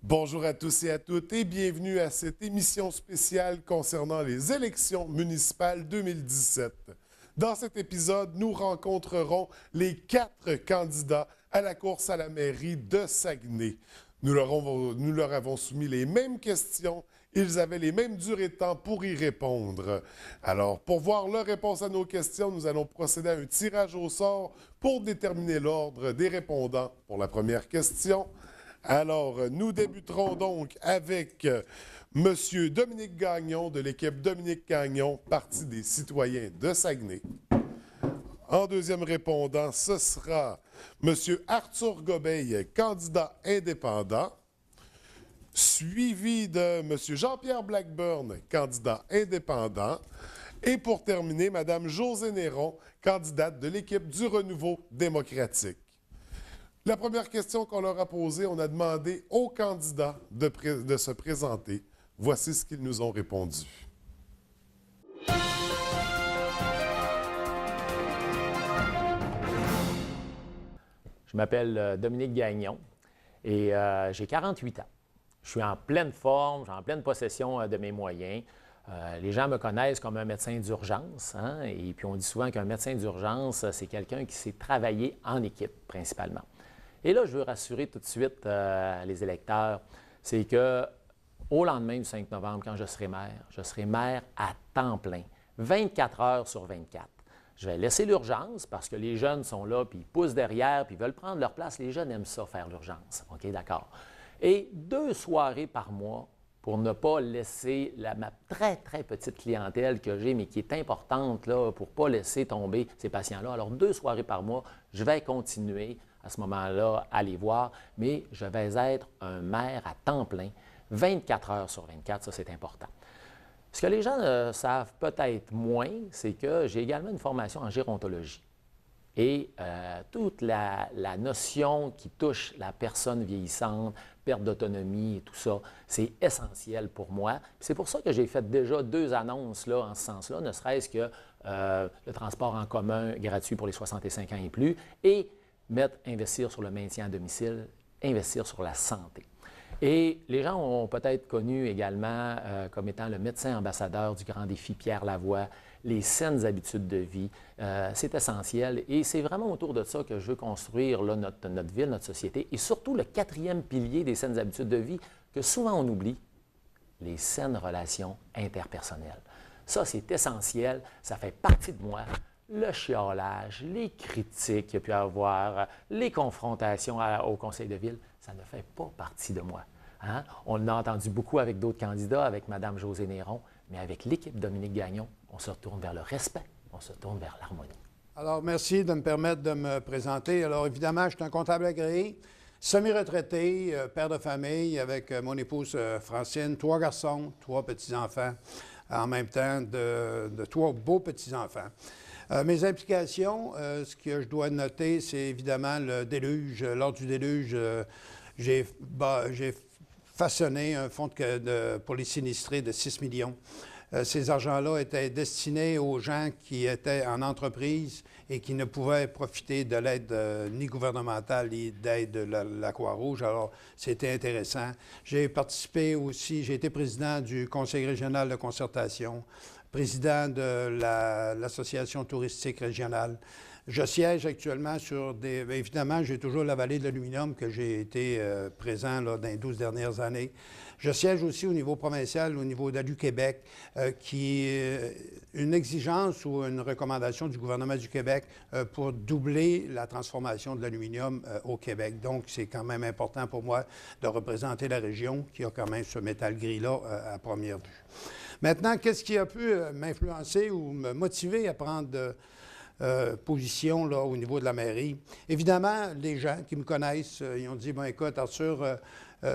Bonjour à tous et à toutes et bienvenue à cette émission spéciale concernant les élections municipales 2017. Dans cet épisode, nous rencontrerons les 4 candidats à la course à la mairie de Saguenay. Nous leur avons soumis les mêmes questions. Ils avaient les mêmes durées de temps pour y répondre. Alors, pour voir leur réponse à nos questions, nous allons procéder à un tirage au sort pour déterminer l'ordre des répondants pour la première question. Alors, nous débuterons donc avec M. Dominique Gagnon de l'équipe Dominique Gagnon, Parti des citoyens de Saguenay. En deuxième répondant, ce sera M. Arthur Gobeil, candidat indépendant, suivi de M. Jean-Pierre Blackburn, candidat indépendant, et pour terminer, Mme Josée Néron, candidate de l'équipe du Renouveau démocratique. La première question qu'on leur a posée, on a demandé aux candidats de se présenter. Voici ce qu'ils nous ont répondu. Je m'appelle Dominique Gagnon et j'ai 48 ans. Je suis en pleine forme, j'ai en pleine possession de mes moyens. Les gens me connaissent comme un médecin d'urgence, hein? Et puis on dit souvent qu'un médecin d'urgence, c'est quelqu'un qui sait travailler en équipe principalement. Et là, je veux rassurer tout de suite les électeurs, c'est qu'au lendemain du 5 novembre, quand je serai maire à temps plein, 24 heures sur 24. Je vais laisser l'urgence parce que les jeunes sont là, puis ils poussent derrière, puis ils veulent prendre leur place. Les jeunes aiment ça, faire l'urgence. OK, d'accord. Et 2 soirées par mois pour ne pas laisser ma très, très petite clientèle que j'ai, mais qui est importante là, pour ne pas laisser tomber ces patients-là. Alors, 2 soirées par mois, je vais continuer à ce moment-là à les voir, mais je vais être un maire à temps plein, 24 heures sur 24, ça c'est important. Ce que les gens savent peut-être moins, c'est que j'ai également une formation en gérontologie. Et toute la notion qui touche la personne vieillissante, perte d'autonomie et tout ça, c'est essentiel pour moi. C'est pour ça que j'ai fait déjà 2 annonces là, en ce sens-là, ne serait-ce que le transport en commun gratuit pour les 65 ans et plus, et investir sur le maintien à domicile, investir sur la santé. Et les gens ont peut-être connu également comme étant le médecin ambassadeur du grand défi Pierre Lavoie, les saines habitudes de vie. C'est essentiel et c'est vraiment autour de ça que je veux construire là, notre ville, notre société et surtout le 4e pilier des saines habitudes de vie que souvent on oublie, les saines relations interpersonnelles. Ça, c'est essentiel, ça fait partie de moi. Le chiolage, les critiques qu'il y a pu avoir, les confrontations au conseil de ville, ça ne fait pas partie de moi. Hein? On l'a entendu beaucoup avec d'autres candidats, avec Mme Josée Néron, mais avec l'équipe Dominique Gagnon, on se retourne vers le respect, on se tourne vers l'harmonie. Alors, merci de me permettre de me présenter. Alors, évidemment, je suis un comptable agréé, semi-retraité, père de famille avec mon épouse Francine, 3 garçons, 3 petits-enfants, en même temps de 3 beaux petits-enfants. Mes implications, ce que je dois noter, c'est évidemment le déluge. Lors du déluge, j'ai façonné un fonds pour les sinistrés de 6 millions. Ces argents-là étaient destinés aux gens qui étaient en entreprise et qui ne pouvaient profiter de l'aide ni gouvernementale ni d'aide de la Croix-Rouge. Alors, c'était intéressant. J'ai participé aussi, j'ai été président du Conseil régional de concertation, président de l'Association touristique régionale. Je siège actuellement sur des... Évidemment, j'ai toujours la vallée de l'aluminium que j'ai été présent là, dans les 12 dernières années. Je siège aussi au niveau provincial, au niveau d'Alu-Québec, qui est une exigence ou une recommandation du gouvernement du Québec pour doubler la transformation de l'aluminium au Québec. Donc, c'est quand même important pour moi de représenter la région qui a quand même ce métal gris-là à première vue. Maintenant, qu'est-ce qui a pu m'influencer ou me motiver à prendre position là, au niveau de la mairie? Évidemment, les gens qui me connaissent, ils ont dit, bon, écoute, Arthur,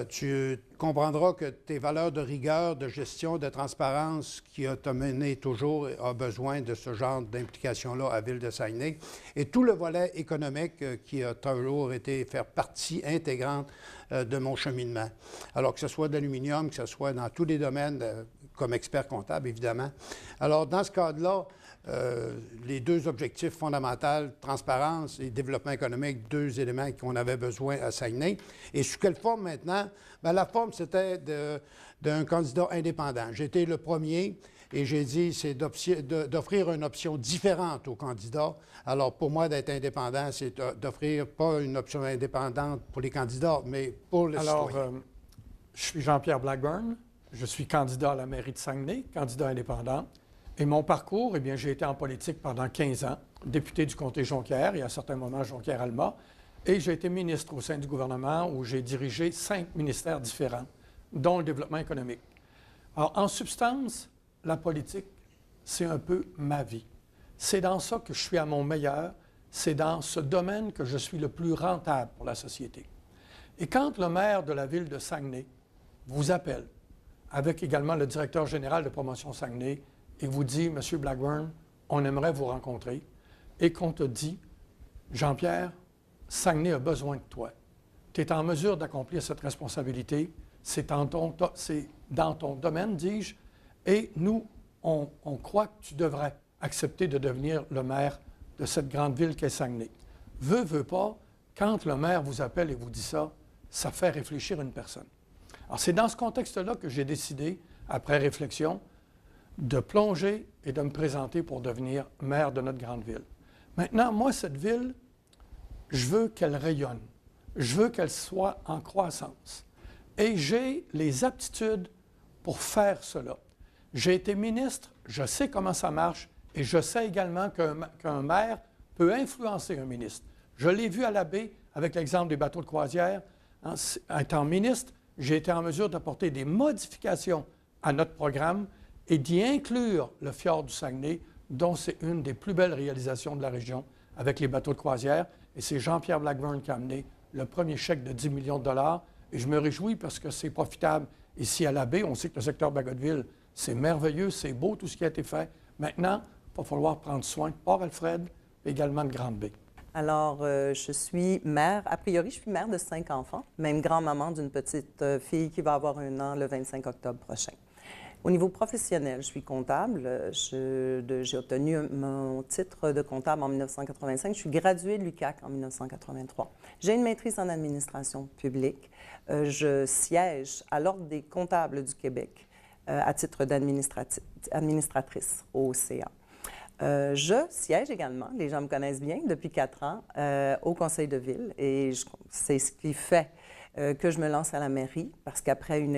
tu comprendras que tes valeurs de rigueur, de gestion, de transparence qui t'a mené toujours a besoin de ce genre d'implication-là à Ville de Saguenay. Et tout le volet économique qui a toujours été faire partie intégrante de mon cheminement. Alors que ce soit de l'aluminium, que ce soit dans tous les domaines, comme expert comptable, évidemment. Alors, dans ce cadre-là, les deux objectifs fondamentaux, transparence et développement économique, deux éléments qu'on avait besoin à Saguenay. Et sous quelle forme maintenant? Bien, la forme, c'était d'un candidat indépendant. J'étais le premier et j'ai dit, c'est d'offrir une option différente aux candidats. Alors, pour moi, d'être indépendant, c'est d'offrir pas une option indépendante pour les candidats, mais pour les citoyens. Je suis Jean-Pierre Blackburn. Je suis candidat à la mairie de Saguenay, candidat indépendant. Et mon parcours, eh bien, j'ai été en politique pendant 15 ans, député du comté Jonquière et à certains moments Jonquière-Alma. Et j'ai été ministre au sein du gouvernement où j'ai dirigé 5 ministères différents, dont le développement économique. Alors, en substance, la politique, c'est un peu ma vie. C'est dans ça que je suis à mon meilleur. C'est dans ce domaine que je suis le plus rentable pour la société. Et quand le maire de la ville de Saguenay vous appelle, avec également le directeur général de promotion Saguenay, et vous dit, M. Blackburn, on aimerait vous rencontrer, et qu'on te dit, Jean-Pierre, Saguenay a besoin de toi. Tu es en mesure d'accomplir cette responsabilité, c'est dans ton domaine, dis-je, et nous, on croit que tu devrais accepter de devenir le maire de cette grande ville qu'est Saguenay. Veut pas, quand le maire vous appelle et vous dit ça, ça fait réfléchir une personne. Alors, c'est dans ce contexte-là que j'ai décidé, après réflexion, de plonger et de me présenter pour devenir maire de notre grande ville. Maintenant, moi, cette ville, je veux qu'elle rayonne. Je veux qu'elle soit en croissance. Et j'ai les aptitudes pour faire cela. J'ai été ministre, je sais comment ça marche, et je sais également qu'un maire peut influencer un ministre. Je l'ai vu à la baie avec l'exemple des bateaux de croisière. En étant ministre, j'ai été en mesure d'apporter des modifications à notre programme et d'y inclure le fjord du Saguenay, dont c'est une des plus belles réalisations de la région avec les bateaux de croisière. Et c'est Jean-Pierre Blackburn qui a amené le premier chèque de 10 millions de dollars. Et je me réjouis parce que c'est profitable ici à la baie. On sait que le secteur Bagotville, c'est merveilleux, c'est beau tout ce qui a été fait. Maintenant, il va falloir prendre soin de Port-Alfred et également de Grande-Baie. Alors, je suis mère, a priori, je suis mère de 5 enfants, même grand-maman d'une petite fille qui va avoir 1 an le 25 octobre prochain. Au niveau professionnel, je suis comptable. J'ai obtenu mon titre de comptable en 1985. Je suis graduée de l'UQAC en 1983. J'ai une maîtrise en administration publique. Je siège à l'Ordre des comptables du Québec à titre d'administratrice au CA. Je siège également, les gens me connaissent bien, depuis 4 ans, au conseil de ville. Et c'est ce qui fait que je me lance à la mairie, parce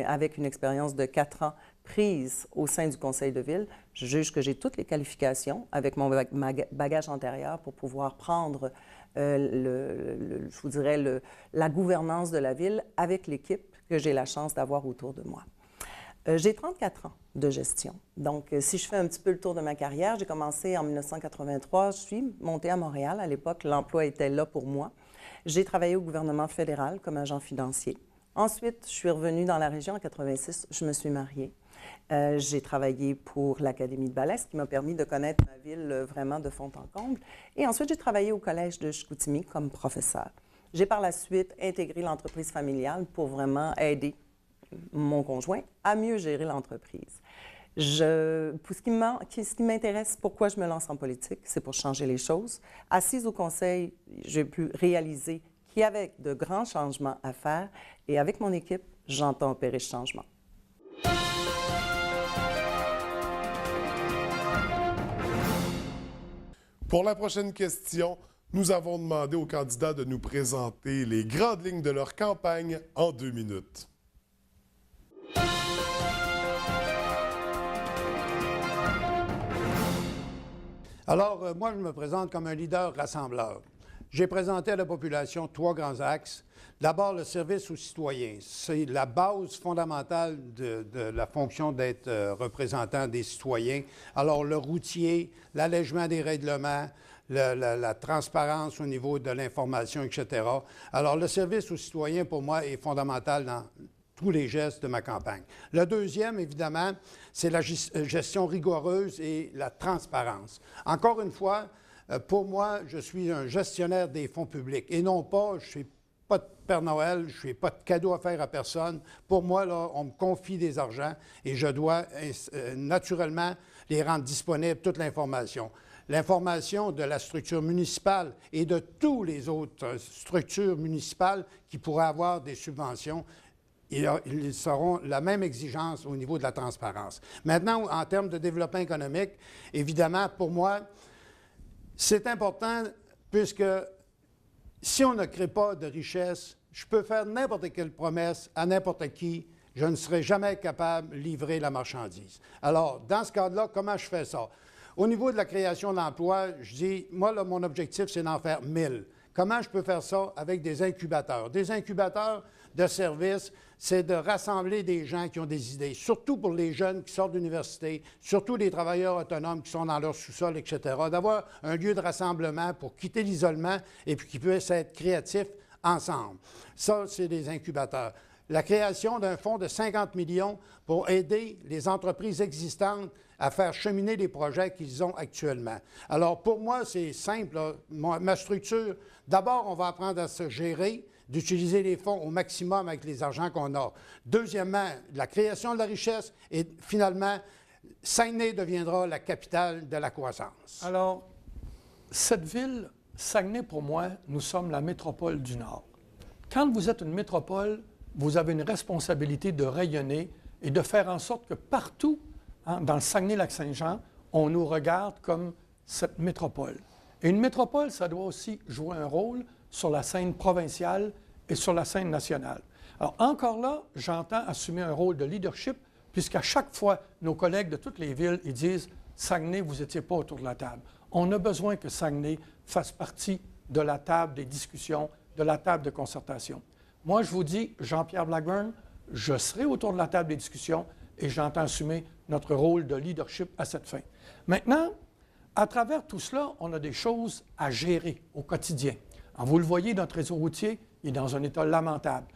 avec une expérience de 4 ans prise au sein du conseil de ville, je juge que j'ai toutes les qualifications avec mon bagage antérieur pour pouvoir prendre, je vous dirais, la gouvernance de la ville avec l'équipe que j'ai la chance d'avoir autour de moi. J'ai 34 ans de gestion. Donc, si je fais un petit peu le tour de ma carrière, j'ai commencé en 1983. Je suis montée à Montréal. À l'époque, l'emploi était là pour moi. J'ai travaillé au gouvernement fédéral comme agent financier. Ensuite, je suis revenue dans la région en 86. Je me suis mariée. J'ai travaillé pour l'Académie de ballet, ce qui m'a permis de connaître ma ville vraiment de fond en comble. Et ensuite, j'ai travaillé au Collège de Chicoutimi comme professeur. J'ai par la suite intégré l'entreprise familiale pour vraiment aider mon conjoint à mieux gérer l'entreprise. Pour ce qui m'intéresse, pourquoi je me lance en politique, c'est pour changer les choses. Assise au conseil, j'ai pu réaliser qu'il y avait de grands changements à faire et avec mon équipe, j'entends opérer ce changement. Pour la prochaine question, nous avons demandé aux candidats de nous présenter les grandes lignes de leur campagne en 2 minutes. Alors, moi, je me présente comme un leader rassembleur. J'ai présenté à la population 3 grands axes. D'abord, le service aux citoyens. C'est la base fondamentale de la fonction d'être représentant des citoyens. Alors, le routier, l'allègement des règlements, la transparence au niveau de l'information, etc. Alors, le service aux citoyens, pour moi, est fondamental dans tous les gestes de ma campagne. Le deuxième, évidemment, c'est la gestion rigoureuse et la transparence. Encore une fois, pour moi, je suis un gestionnaire des fonds publics et non pas, je ne suis pas de Père Noël, je ne fais pas de cadeaux à faire à personne. Pour moi, là, on me confie des argents et je dois naturellement les rendre disponibles, toute l'information. L'information de la structure municipale et de toutes les autres structures municipales qui pourraient avoir des subventions, ils auront la même exigence au niveau de la transparence. Maintenant, en termes de développement économique, évidemment, pour moi, c'est important puisque si on ne crée pas de richesse, je peux faire n'importe quelle promesse à n'importe qui, je ne serai jamais capable de livrer la marchandise. Alors, dans ce cadre-là, comment je fais ça? Au niveau de la création d'emplois, je dis, moi, là, mon objectif, c'est d'en faire 1000. Comment je peux faire ça avec des incubateurs? Des incubateurs de services, c'est de rassembler des gens qui ont des idées, surtout pour les jeunes qui sortent d'université, surtout les travailleurs autonomes qui sont dans leur sous-sol, etc., d'avoir un lieu de rassemblement pour quitter l'isolement et puis qu'ils puissent être créatifs ensemble. Ça, c'est des incubateurs. La création d'un fonds de 50 millions pour aider les entreprises existantes à faire cheminer les projets qu'ils ont actuellement. Alors, pour moi, c'est simple. Là. Ma structure, d'abord, on va apprendre à se gérer, d'utiliser les fonds au maximum avec les argents qu'on a. Deuxièmement, la création de la richesse. Et finalement, Saguenay deviendra la capitale de la croissance. Alors, cette ville, Saguenay, pour moi, nous sommes la métropole du Nord. Quand vous êtes une métropole, vous avez une responsabilité de rayonner et de faire en sorte que partout, dans le Saguenay-Lac-Saint-Jean, on nous regarde comme cette métropole. Et une métropole, ça doit aussi jouer un rôle sur la scène provinciale et sur la scène nationale. Alors, encore là, j'entends assumer un rôle de leadership, puisqu'à chaque fois, nos collègues de toutes les villes, ils disent « Saguenay, vous n'étiez pas autour de la table ». On a besoin que Saguenay fasse partie de la table des discussions, de la table de concertation. Moi, je vous dis, Jean-Pierre Blackburn, je serai autour de la table des discussions et j'entends assumer notre rôle de leadership à cette fin. Maintenant, à travers tout cela, on a des choses à gérer au quotidien. Alors, vous le voyez, notre réseau routier est dans un état lamentable.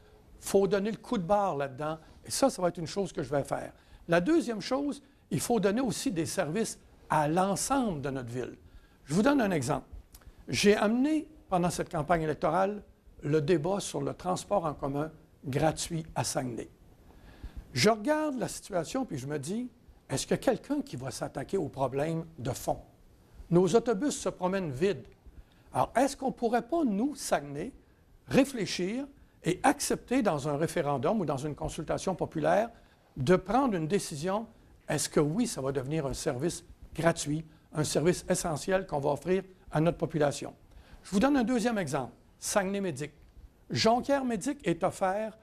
Il faut donner le coup de barre là-dedans et ça va être une chose que je vais faire. La deuxième chose, il faut donner aussi des services à l'ensemble de notre ville. Je vous donne un exemple. J'ai amené, pendant cette campagne électorale, le débat sur le transport en commun gratuit à Saguenay. Je regarde la situation puis je me dis, est-ce qu'il y a quelqu'un qui va s'attaquer au problème de fond? Nos autobus se promènent vides. Alors, est-ce qu'on ne pourrait pas, nous, Saguenay, réfléchir et accepter dans un référendum ou dans une consultation populaire de prendre une décision, est-ce que oui, ça va devenir un service gratuit, un service essentiel qu'on va offrir à notre population? Je vous donne un deuxième exemple. Saguenay Médic. Jonquière Médic est offert,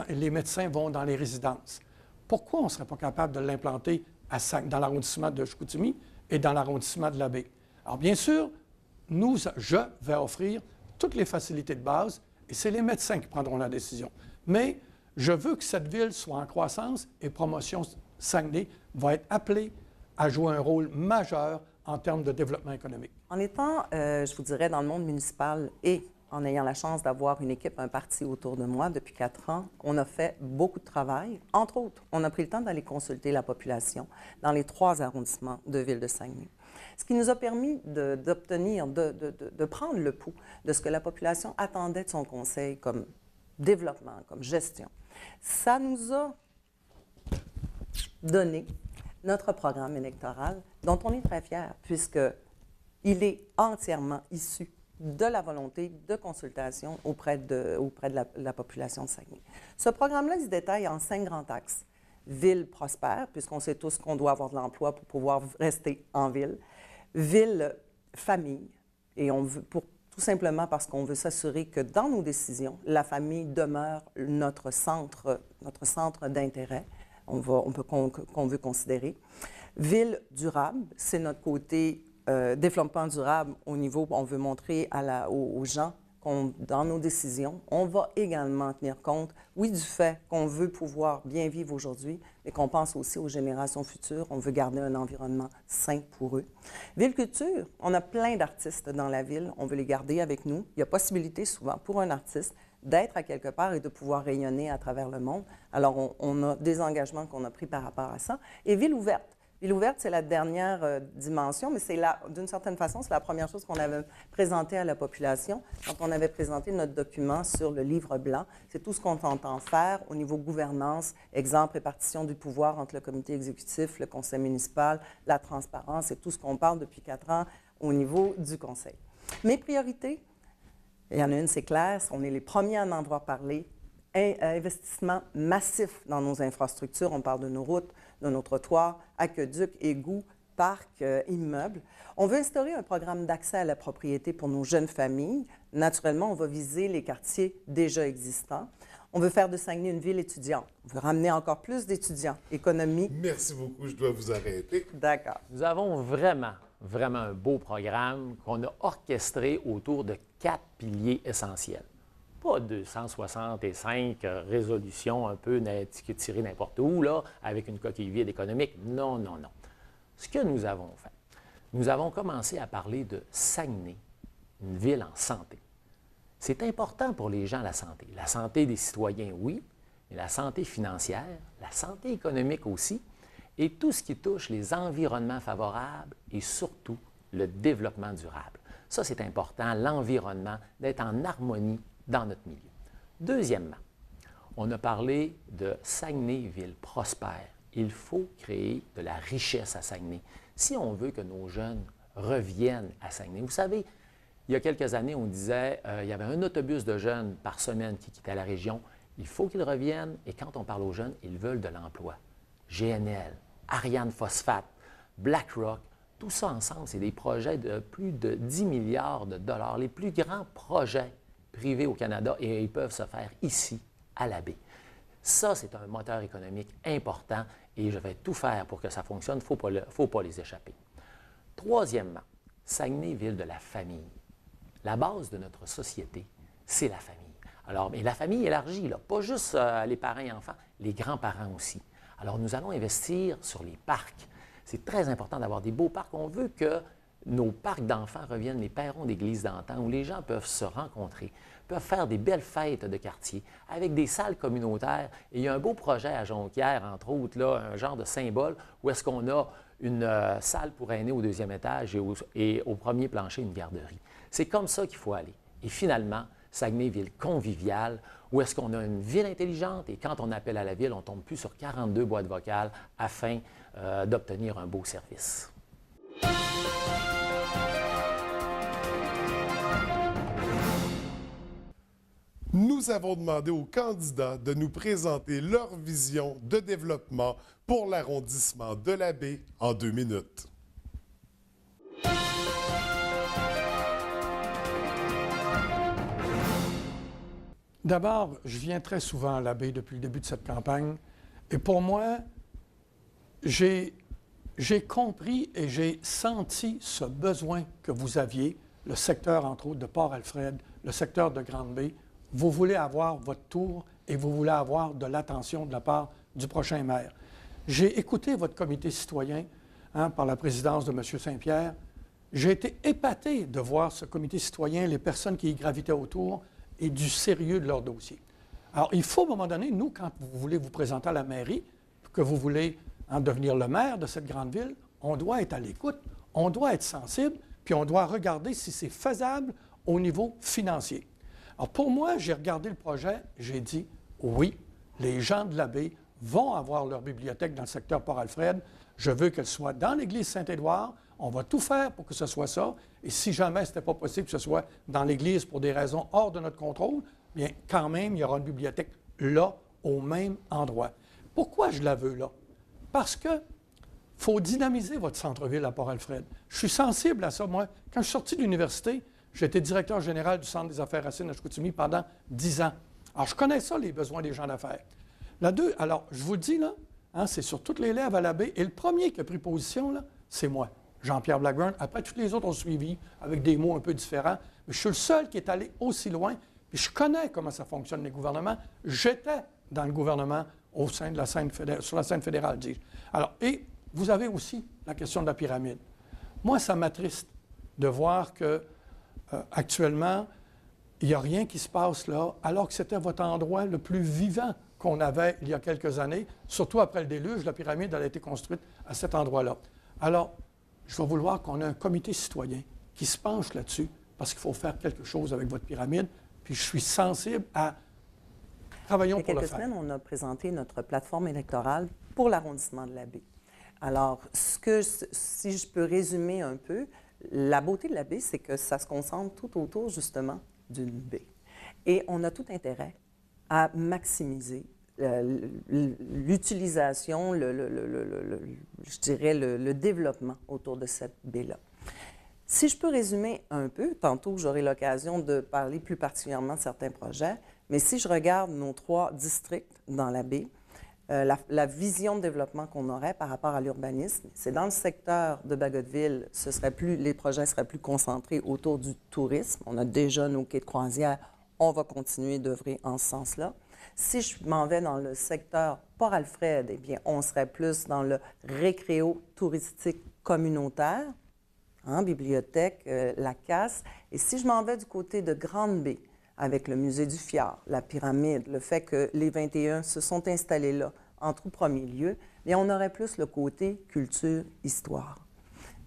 les médecins vont dans les résidences. Pourquoi on ne serait pas capable de l'implanter dans l'arrondissement de Chicoutimi et dans l'arrondissement de la Baie? Alors bien sûr, je vais offrir toutes les facilités de base et c'est les médecins qui prendront la décision. Mais je veux que cette ville soit en croissance et Promotion Saguenay va être appelée à jouer un rôle majeur en termes de développement économique. En étant, je vous dirais, dans le monde municipal et en ayant la chance d'avoir une équipe, un parti autour de moi depuis 4 ans, on a fait beaucoup de travail. Entre autres, on a pris le temps d'aller consulter la population dans les 3 arrondissements de Ville de Saguenay. Ce qui nous a permis d'obtenir, de prendre le pouls de ce que la population attendait de son conseil comme développement, comme gestion. Ça nous a donné notre programme électoral, dont on est très fiers, puisqu'il est entièrement issu de la volonté de consultation auprès de la population de Saguenay. Ce programme-là, il se détaille en 5 grands axes. Ville prospère, puisqu'on sait tous qu'on doit avoir de l'emploi pour pouvoir rester en ville. Ville famille, et tout simplement parce qu'on veut s'assurer que dans nos décisions, la famille demeure notre centre d'intérêt qu'on veut considérer. Ville durable, c'est notre côté développement durable au niveau, on veut montrer aux gens qu'on, dans nos décisions, on va également tenir compte, oui, du fait qu'on veut pouvoir bien vivre aujourd'hui, mais qu'on pense aussi aux générations futures. On veut garder un environnement sain pour eux. Ville culture, on a plein d'artistes dans la ville, on veut les garder avec nous. Il y a possibilité souvent pour un artiste d'être à quelque part et de pouvoir rayonner à travers le monde. Alors, on a des engagements qu'on a pris par rapport à ça. Et ville ouverte, Ville ouverte, c'est la dernière dimension, mais d'une certaine façon, c'est la première chose qu'on avait présentée à la population quand on avait présenté notre document sur le livre blanc. C'est tout ce qu'on entend faire au niveau gouvernance, exemple, répartition du pouvoir entre le comité exécutif, le conseil municipal, la transparence, c'est tout ce qu'on parle depuis 4 ans au niveau du conseil. Mes priorités, il y en a une, c'est clair, on est les premiers à en voir parler. Investissement massif dans nos infrastructures. On parle de nos routes, de nos trottoirs, aqueducs, égouts, parcs, immeubles. On veut instaurer un programme d'accès à la propriété pour nos jeunes familles. Naturellement, on va viser les quartiers déjà existants. On veut faire de Saguenay une ville étudiante. On veut ramener encore plus d'étudiants. Économie. Merci beaucoup, je dois vous arrêter. D'accord. Nous avons vraiment un beau programme qu'on a orchestré autour de 4 piliers essentiels. Pas 265 résolutions un peu tirées n'importe où, là, avec une coquille vide économique. Non, non, non. Ce que nous avons fait, nous avons commencé à parler de Saguenay, une ville en santé. C'est important pour les gens, la santé. La santé des citoyens, oui, mais la santé financière, la santé économique aussi, et tout ce qui touche les environnements favorables et surtout le développement durable. Ça, c'est important, l'environnement, d'être en harmonie dans notre milieu. Deuxièmement, on a parlé de Saguenay, ville prospère. Il faut créer de la richesse à Saguenay. Si on veut que nos jeunes reviennent à Saguenay, vous savez, il y a quelques années, on disait il y avait un autobus de jeunes par semaine qui quittait la région. Il faut qu'ils reviennent et quand on parle aux jeunes, ils veulent de l'emploi. GNL, Ariane Phosphate, BlackRock, tout ça ensemble, c'est des projets de plus de 10 milliards de dollars, les plus grands projets privés au Canada et ils peuvent se faire ici, à la baie. Ça, c'est un moteur économique important et je vais tout faire pour que ça fonctionne. Il ne faut pas les échapper. Troisièmement, Saguenay, ville de la famille. La base de notre société, c'est la famille. Alors, mais la famille élargie, là, pas juste les parents et enfants, les grands-parents aussi. Alors, nous allons investir sur les parcs. C'est très important d'avoir des beaux parcs. On veut que nos parcs d'enfants reviennent les perrons d'église d'antan où les gens peuvent se rencontrer, peuvent faire des belles fêtes de quartier avec des salles communautaires. Et il y a un beau projet à Jonquière, entre autres, là, un genre de symbole où est-ce qu'on a une salle pour aînés au 2e étage et au premier plancher, une garderie. C'est comme ça qu'il faut aller. Et finalement, Saguenay, ville conviviale, où est-ce qu'on a une ville intelligente et quand on appelle à la ville, on ne tombe plus sur 42 boîtes vocales afin d'obtenir un beau service. Nous avons demandé aux candidats de nous présenter leur vision de développement pour l'arrondissement de la Baie en 2 minutes. D'abord, je viens très souvent à la baie depuis le début de cette campagne. Et pour moi, j'ai compris et j'ai senti ce besoin que vous aviez, le secteur, entre autres, de Port-Alfred, le secteur de Grande-Baie. Vous voulez avoir votre tour et vous voulez avoir de l'attention de la part du prochain maire. J'ai écouté votre comité citoyen par la présidence de M. Saint-Pierre. J'ai été épaté de voir ce comité citoyen, les personnes qui y gravitaient autour, et du sérieux de leur dossier. Alors, il faut, à un moment donné, nous, quand vous voulez vous présenter à la mairie, que vous voulez devenir le maire de cette grande ville, on doit être à l'écoute, on doit être sensible, puis on doit regarder si c'est faisable au niveau financier. Alors, pour moi, j'ai regardé le projet, j'ai dit, oui, les gens de la baie vont avoir leur bibliothèque dans le secteur Port-Alfred. Je veux qu'elle soit dans l'église Saint-Édouard. On va tout faire pour que ce soit ça. Et si jamais ce n'était pas possible que ce soit dans l'église pour des raisons hors de notre contrôle, bien, quand même, il y aura une bibliothèque là, au même endroit. Pourquoi je la veux là? Parce que faut dynamiser votre centre-ville à Port-Alfred. Je suis sensible à ça. Moi, quand je suis sorti de l'université, j'étais directeur général du Centre des affaires Racine à Chicoutimi pendant 10 ans. Alors, je connais ça, les besoins des gens d'affaires. Alors, je vous le dis, là, c'est sur toutes les lèvres à la baie. Et le premier qui a pris position, là, c'est moi, Jean-Pierre Blackburn. Après, tous les autres ont suivi avec des mots un peu différents. Mais je suis le seul qui est allé aussi loin. Puis je connais comment ça fonctionne, les gouvernements. J'étais dans le gouvernement au sein de la scène sur la scène fédérale, dis-je. Alors, et vous avez aussi la question de la pyramide. Moi, ça m'attriste de voir que actuellement, il n'y a rien qui se passe là, alors que c'était votre endroit le plus vivant qu'on avait il y a quelques années. Surtout après le déluge, la pyramide a été construite à cet endroit-là. Alors, je vais vouloir qu'on ait un comité citoyen qui se penche là-dessus parce qu'il faut faire quelque chose avec votre pyramide. Puis je suis sensible à... Travaillons pour le faire. Il y a quelques semaines, on a présenté notre plateforme électorale pour l'arrondissement de la baie. Alors, si je peux résumer un peu, la beauté de la baie, c'est que ça se concentre tout autour, justement, d'une baie. Et on a tout intérêt à maximiser l'utilisation, je dirais, le développement autour de cette baie-là. Si je peux résumer un peu, tantôt j'aurai l'occasion de parler plus particulièrement de certains projets, mais si je regarde nos 3 districts dans la baie, la vision de développement qu'on aurait par rapport à l'urbanisme, c'est dans le secteur de Bagotville, les projets seraient plus concentrés autour du tourisme. On a déjà nos quais de croisière, on va continuer d'œuvrer en ce sens-là. Si je m'en vais dans le secteur Port-Alfred, eh bien, on serait plus dans le récréo touristique communautaire, bibliothèque, la casse. Et si je m'en vais du côté de Grande-Baie, avec le musée du Fjord, la pyramide, le fait que les 21 se sont installés là en tout premier lieu, bien, on aurait plus le côté culture-histoire.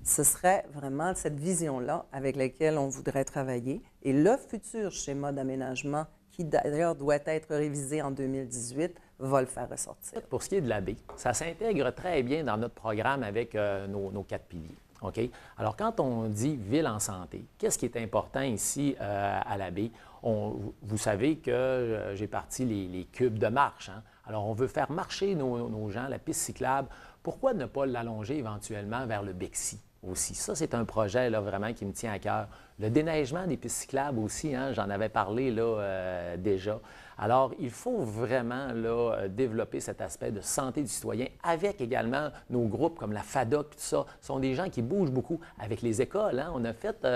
Ce serait vraiment cette vision-là avec laquelle on voudrait travailler. Et le futur schéma d'aménagement, qui d'ailleurs doit être révisé en 2018, va le faire ressortir. Pour ce qui est de la baie, ça s'intègre très bien dans notre programme avec nos 4 piliers. OK? Alors, quand on dit ville en santé, qu'est-ce qui est important ici à la baie? Vous savez que j'ai parti les cubes de marche. Hein? Alors, on veut faire marcher nos gens, la piste cyclable. Pourquoi ne pas l'allonger éventuellement vers le Bexy aussi? Ça, c'est un projet là, vraiment qui me tient à cœur. Le déneigement des pistes cyclables aussi, hein, j'en avais parlé là, déjà. Alors, il faut vraiment là, développer cet aspect de santé du citoyen avec également nos groupes comme la FADOC, tout ça. Ce sont des gens qui bougent beaucoup avec les écoles. Hein. On a fait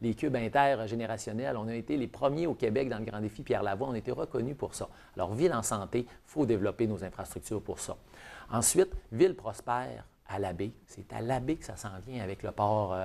les cubes intergénérationnels. On a été les premiers au Québec dans le Grand Défi Pierre-Lavoie. On a été reconnus pour ça. Alors, ville en santé, il faut développer nos infrastructures pour ça. Ensuite, ville prospère. À la baie. C'est à la baie que ça s'en vient avec le port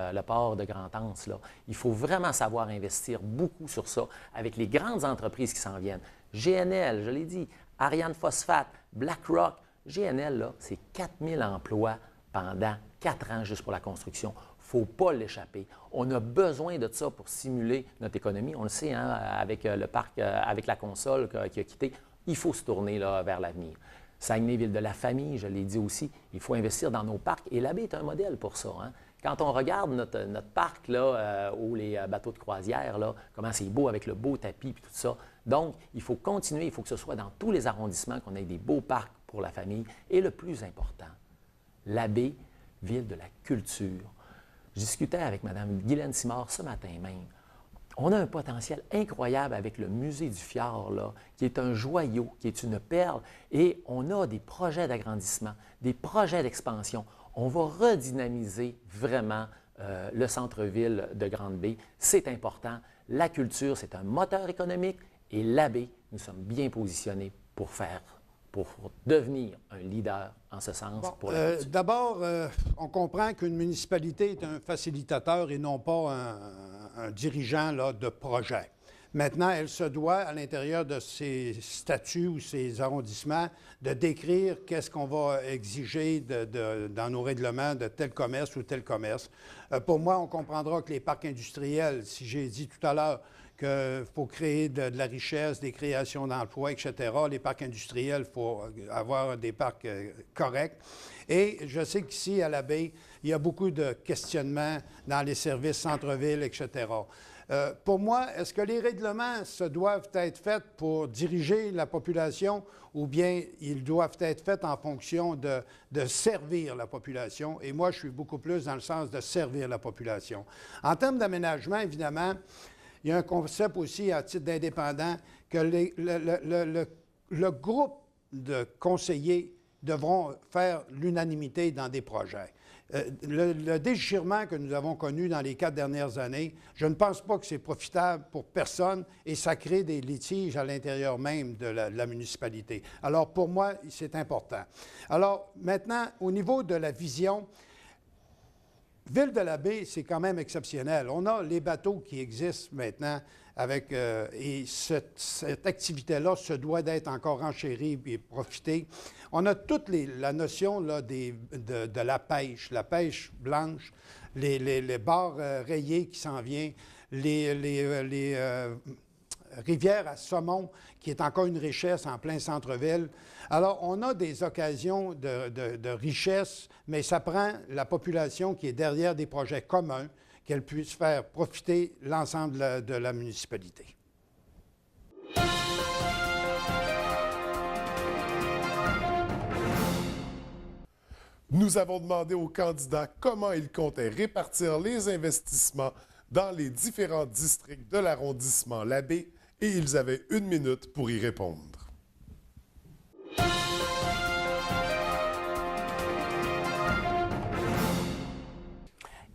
de Grand-Anse, là. Il faut vraiment savoir investir beaucoup sur ça avec les grandes entreprises qui s'en viennent. GNL, je l'ai dit, Ariane Phosphate, BlackRock. GNL, là, c'est 4000 emplois pendant 4 ans juste pour la construction. Il ne faut pas l'échapper. On a besoin de ça pour stimuler notre économie. On le sait, hein, avec le parc, avec la console qui a quitté, il faut se tourner là, vers l'avenir. Saguenay, ville de la famille, je l'ai dit aussi, il faut investir dans nos parcs et la baie est un modèle pour ça. Hein? Quand on regarde notre parc, là, où les bateaux de croisière, là, comment c'est beau avec le beau tapis et tout ça. Donc, il faut continuer, il faut que ce soit dans tous les arrondissements, qu'on ait des beaux parcs pour la famille. Et le plus important, la baie, ville de la culture. Je discutais avec Mme Guylaine Simard ce matin même. On a un potentiel incroyable avec le musée du Fjord, là, qui est un joyau, qui est une perle, et on a des projets d'agrandissement, des projets d'expansion. On va redynamiser vraiment le centre-ville de Grande-Baie. C'est important. La culture, c'est un moteur économique, et la baie, nous sommes bien positionnés pour devenir un leader en ce sens. Bon, pour la culture. D'abord, on comprend qu'une municipalité est un facilitateur et non pas un dirigeant là, de projet. Maintenant, elle se doit, à l'intérieur de ses statuts ou ses arrondissements, de décrire qu'est-ce qu'on va exiger dans nos règlements de tel commerce ou tel commerce. Pour moi, on comprendra que les parcs industriels, si j'ai dit tout à l'heure qu'il faut créer de la richesse, des créations d'emplois, etc., les parcs industriels, il faut avoir des parcs corrects. Et je sais qu'ici, à la baie, il y a beaucoup de questionnements dans les services centre-ville, etc. Pour moi, est-ce que les règlements se doivent être faits pour diriger la population ou bien ils doivent être faits en fonction de servir la population? Et moi, je suis beaucoup plus dans le sens de servir la population. En termes d'aménagement, évidemment, il y a un concept aussi à titre d'indépendant que le groupe de conseillers devront faire l'unanimité dans des projets. Le déchirement que nous avons connu dans les 4 dernières années, je ne pense pas que c'est profitable pour personne et ça crée des litiges à l'intérieur même de la municipalité. Alors, pour moi, c'est important. Alors, maintenant, au niveau de la vision, Ville de la Baie, c'est quand même exceptionnel. On a les bateaux qui existent maintenant et cette activité-là se doit d'être encore enchérie et profiter. On a toute la notion là, de la pêche blanche, les barres rayées qui s'en viennent, les rivières à saumon, qui est encore une richesse en plein centre-ville. Alors, on a des occasions de richesse, mais ça prend la population qui est derrière des projets communs, qu'elle puisse faire profiter l'ensemble de la municipalité. Nous avons demandé aux candidats comment ils comptaient répartir les investissements dans les différents districts de l'arrondissement Labbé et ils avaient 1 minute pour y répondre.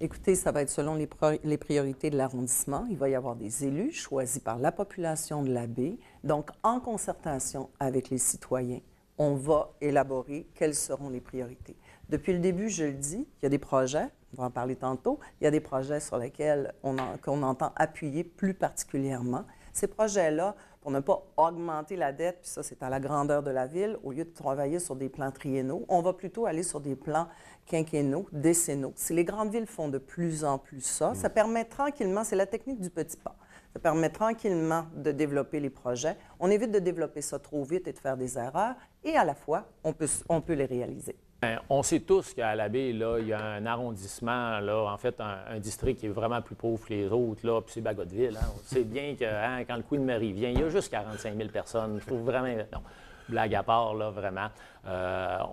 Écoutez, ça va être selon les priorités de l'arrondissement. Il va y avoir des élus choisis par la population de Labbé. Donc, en concertation avec les citoyens, on va élaborer quelles seront les priorités. Depuis le début, je le dis, il y a des projets, on va en parler tantôt, il y a des projets sur lesquels qu'on entend appuyer plus particulièrement. Ces projets-là, pour ne pas augmenter la dette, puis ça, c'est à la grandeur de la ville, au lieu de travailler sur des plans triennaux, on va plutôt aller sur des plans quinquennaux, décennaux. Si les grandes villes font de plus en plus ça, ça permet tranquillement, c'est la technique du petit pas, ça permet tranquillement de développer les projets. On évite de développer ça trop vite et de faire des erreurs, et à la fois, on peut les réaliser. Bien, on sait tous qu'à Labbé, là, il y a un arrondissement, là, en fait, un district qui est vraiment plus pauvre que les autres, là, puis c'est Bagotville. Hein. On sait bien que quand le Queen Mary vient, il y a juste 45 000 personnes. Je trouve vraiment... Non, blague à part, là, vraiment.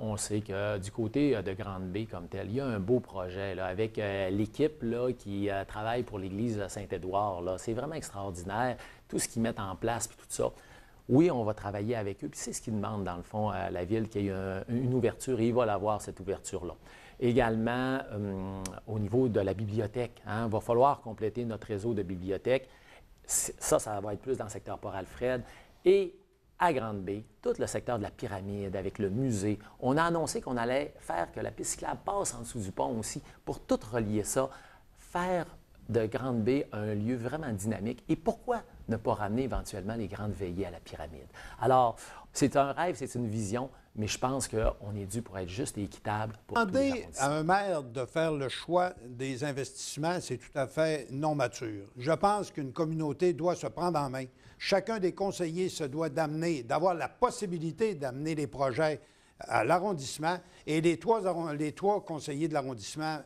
On sait que du côté de Grande-Bay comme tel, il y a un beau projet là, avec l'équipe là, qui travaille pour l'église de Saint-Édouard. Là. C'est vraiment extraordinaire, tout ce qu'ils mettent en place, puis tout ça. Oui, on va travailler avec eux, puis c'est ce qu'ils demandent, dans le fond, à la Ville, qu'il y ait une ouverture, et il va l'avoir, cette ouverture-là. Également, au niveau de la bibliothèque, il va falloir compléter notre réseau de bibliothèques. Ça va être plus dans le secteur Port-Alfred. Et à Grande-Bay, tout le secteur de la pyramide, avec le musée, on a annoncé qu'on allait faire que la piste cyclable passe en dessous du pont aussi, pour tout relier ça, faire de Grande-Bay un lieu vraiment dynamique. Et pourquoi ne pas ramener éventuellement les grandes veillées à la pyramide? Alors, c'est un rêve, c'est une vision, mais je pense qu'on est dû pour être juste et équitable pour tous les Demander arrondissements. à un maire de faire le choix des investissements, c'est tout à fait non mature. Je pense qu'une communauté doit se prendre en main. Chacun des conseillers se doit d'avoir la possibilité d'amener les projets à l'arrondissement et les trois conseillers de l'arrondissement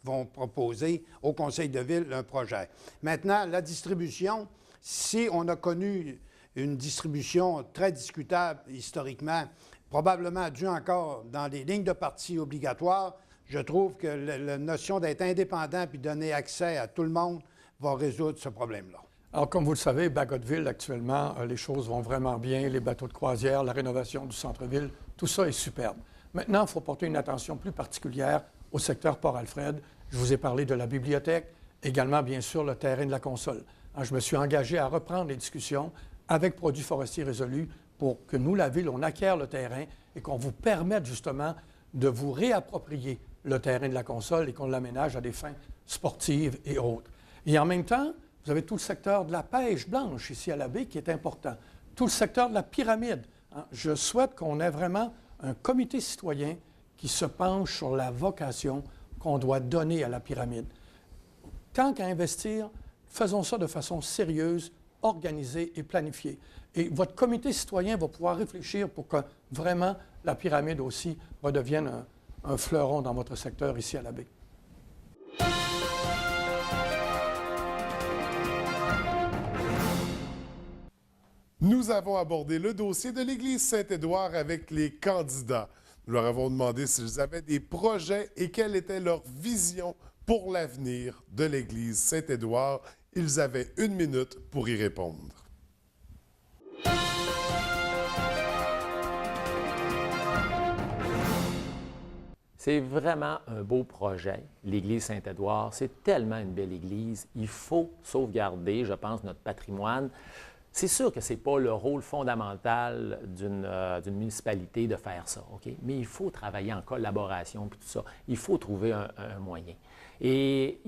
vont proposer au conseil de ville un projet. Maintenant, la distribution, si on a connu une distribution très discutable historiquement, probablement due encore dans les lignes de parti obligatoires, je trouve que la notion d'être indépendant puis donner accès à tout le monde va résoudre ce problème-là. Alors, comme vous le savez, Bagotville, actuellement, les choses vont vraiment bien. Les bateaux de croisière, la rénovation du centre-ville, tout ça est superbe. Maintenant, il faut porter une attention plus particulière au secteur Port-Alfred. Je vous ai parlé de la bibliothèque, également, bien sûr, le terrain de la console. Je me suis engagé à reprendre les discussions avec Produits forestiers résolus pour que nous, la Ville, on acquiert le terrain et qu'on vous permette justement de vous réapproprier le terrain de la console et qu'on l'aménage à des fins sportives et autres. Et en même temps, vous avez tout le secteur de la pêche blanche ici à la baie qui est important. Tout le secteur de la pyramide. Je souhaite qu'on ait vraiment un comité citoyen qui se penche sur la vocation qu'on doit donner à la pyramide. Tant qu'à investir, faisons ça de façon sérieuse, organisée et planifiée. Et votre comité citoyen va pouvoir réfléchir pour que vraiment la pyramide aussi redevienne un fleuron dans votre secteur ici à la baie. Nous avons abordé le dossier de l'Église Saint-Édouard avec les candidats. Nous leur avons demandé s'ils avaient des projets et quelle était leur vision pour l'avenir de l'Église Saint-Édouard. Ils avaient 1 minute pour y répondre. C'est vraiment un beau projet, l'Église Saint-Édouard. C'est tellement une belle église. Il faut sauvegarder, je pense, notre patrimoine. C'est sûr que ce n'est pas le rôle fondamental d'une municipalité de faire ça, OK? Mais il faut travailler en collaboration et tout ça. Il faut trouver un moyen. Et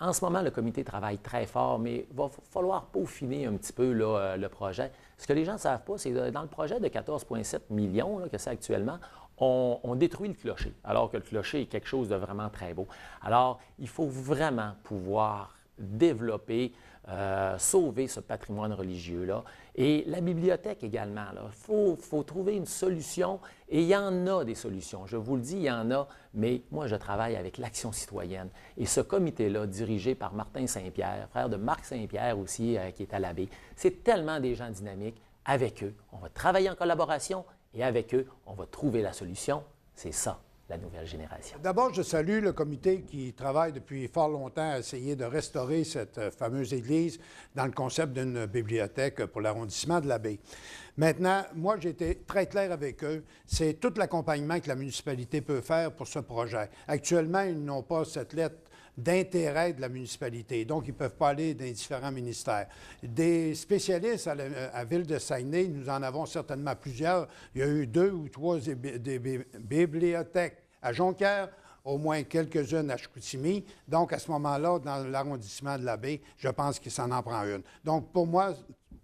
En ce moment, le comité travaille très fort, mais il va falloir peaufiner un petit peu là, le projet. Ce que les gens ne savent pas, c'est que dans le projet de 14,7 millions là, que c'est actuellement, on détruit le clocher, alors que le clocher est quelque chose de vraiment très beau. Alors, il faut vraiment pouvoir développer, sauver ce patrimoine religieux-là. Et la bibliothèque également. Il faut trouver une solution, et il y en a des solutions. Je vous le dis, il y en a, mais moi, je travaille avec l'Action citoyenne. Et ce comité-là, dirigé par Martin Saint-Pierre, frère de Marc Saint-Pierre aussi, qui est à l'abbé, c'est tellement des gens dynamiques. Avec eux, on va travailler en collaboration, et avec eux, on va trouver la solution. C'est ça, la nouvelle génération. D'abord, je salue le comité qui travaille depuis fort longtemps à essayer de restaurer cette fameuse église dans le concept d'une bibliothèque pour l'arrondissement de la Baie. Maintenant, moi, j'ai été très clair avec eux. C'est tout l'accompagnement que la municipalité peut faire pour ce projet. Actuellement, ils n'ont pas cette lettre d'intérêt de la municipalité. Donc, ils ne peuvent pas aller dans les différents ministères. Des spécialistes à la ville de Saguenay, nous en avons certainement plusieurs. Il y a eu 2 ou 3 bibliothèques à Jonquière, au moins quelques-unes à Chicoutimi. Donc, à ce moment-là, dans l'arrondissement de la Baie, je pense qu'il s'en en prend une. Donc, pour moi,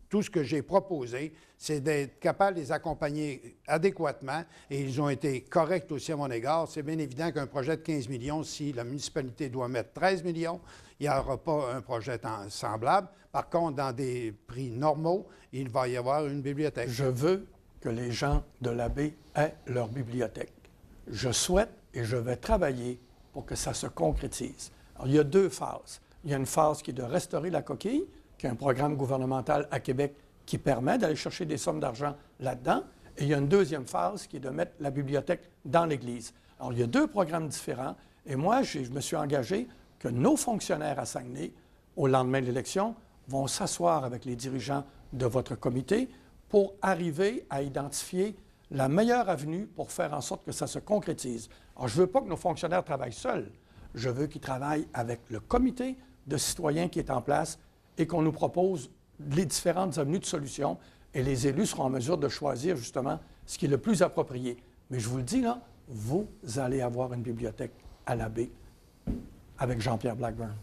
tout ce que j'ai proposé, c'est d'être capable de les accompagner adéquatement, et ils ont été corrects aussi à mon égard. C'est bien évident qu'un projet de 15 millions, si la municipalité doit mettre 13 millions, il n'y aura pas un projet semblable. Par contre, dans des prix normaux, il va y avoir une bibliothèque. Je veux que les gens de la Baie aient leur bibliothèque. Je souhaite et je vais travailler pour que ça se concrétise. Alors, il y a 2 phases. Il y a une phase qui est de restaurer la coquille, qui est un programme gouvernemental à Québec qui permet d'aller chercher des sommes d'argent là-dedans. Et il y a une deuxième phase qui est de mettre la bibliothèque dans l'Église. Alors, il y a 2 programmes différents. Et moi, je me suis engagé que nos fonctionnaires à Saguenay, au lendemain de l'élection, vont s'asseoir avec les dirigeants de votre comité pour arriver à identifier la meilleure avenue pour faire en sorte que ça se concrétise. Alors, je ne veux pas que nos fonctionnaires travaillent seuls. Je veux qu'ils travaillent avec le comité de citoyens qui est en place et qu'on nous propose les différentes avenues de solutions. Et les élus seront en mesure de choisir justement ce qui est le plus approprié. Mais je vous le dis, là, vous allez avoir une bibliothèque à la Baie avec Jean-Pierre Blackburn.